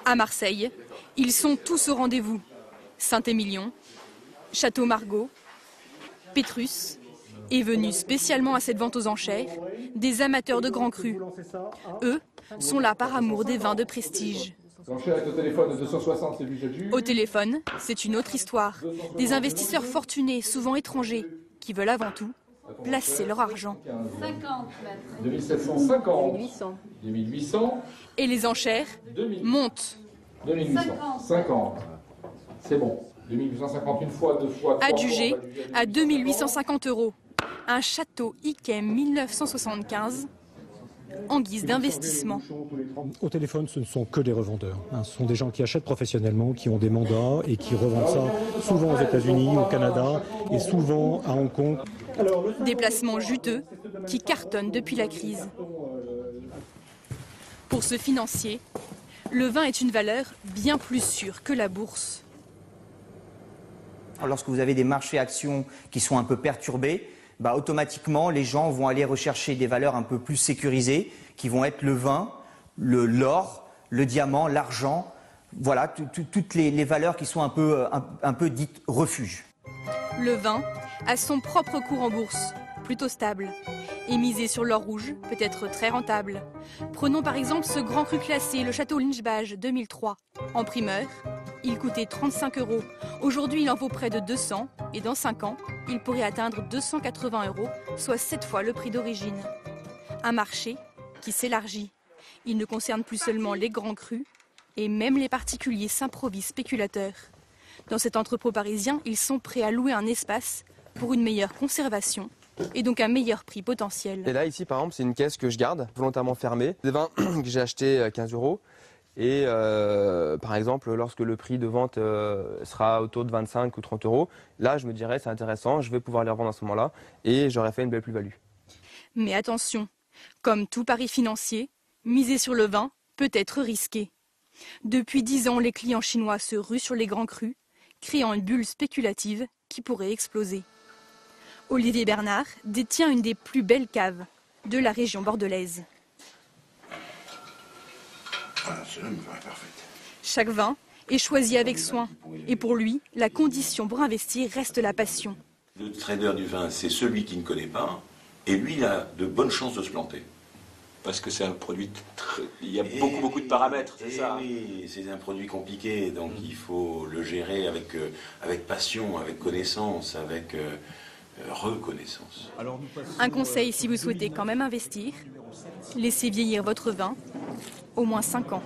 À Marseille, ils sont tous au rendez-vous. Saint-Émilion, Château Margaux, Pétrus est venu spécialement à cette vente aux enchères des amateurs de grands crus. Eux sont là par amour des vins de prestige. Au téléphone, 260, c'est budget. Au téléphone, c'est une autre histoire. Des investisseurs fortunés, souvent étrangers, qui veulent avant tout placer leur argent. 50 2750. 2800. Et les enchères montent. 2800. 50. C'est bon. 2850 une fois, deux fois, trois Adjugé fois. à 2850 €. Un château Yquem 1975 en guise d'investissement. Au téléphone, ce ne sont que des revendeurs. Ce sont des gens qui achètent professionnellement, qui ont des mandats et qui revendent ça souvent aux États-Unis, au Canada et souvent à Hong Kong. Des placements juteux qui cartonnent depuis la crise. Pour ce financier, le vin est une valeur bien plus sûre que la bourse. Lorsque vous avez des marchés actions qui sont un peu perturbés, automatiquement les gens vont aller rechercher des valeurs un peu plus sécurisées, qui vont être le vin, l'or, le diamant, l'argent, voilà, toutes les valeurs qui sont un peu dites refuges. Le vin a son propre cours en bourse, plutôt stable. Et miser sur l'or rouge peut être très rentable. Prenons par exemple ce grand cru classé, le Château Lynchbage 2003. En primeur, il coûtait 35 €. Aujourd'hui, il en vaut près de 200 et dans 5 ans, il pourrait atteindre 280 €, soit 7 fois le prix d'origine. Un marché qui s'élargit. Il ne concerne plus seulement les grands crus et même les particuliers s'improvisent spéculateurs. Dans cet entrepôt parisien, ils sont prêts à louer un espace pour une meilleure conservation et donc un meilleur prix potentiel. Et là, ici, par exemple, c'est une caisse que je garde volontairement fermée. Des vins que j'ai achetés à 15 €. Et par exemple, lorsque le prix de vente sera autour de 25 ou 30 €, là, je me dirais, c'est intéressant, je vais pouvoir les revendre à ce moment-là et j'aurais fait une belle plus-value. Mais attention, comme tout pari financier, miser sur le vin peut être risqué. Depuis 10 ans, les clients chinois se ruent sur les grands crus, créant une bulle spéculative qui pourrait exploser. Olivier Bernard détient une des plus belles caves de la région bordelaise. Cela me paraît parfaite. Chaque vin est choisi avec soin. Et pour lui, la condition pour investir reste la passion. Le trader du vin, c'est celui qui ne connaît pas, et lui, il a de bonnes chances de se planter. Parce que c'est un produit, il y a beaucoup de paramètres, c'est ça. Oui, c'est un produit compliqué, donc il faut le gérer avec passion, avec connaissance, avec reconnaissance. Un conseil si vous souhaitez quand même investir, laissez vieillir votre vin au moins 5 ans.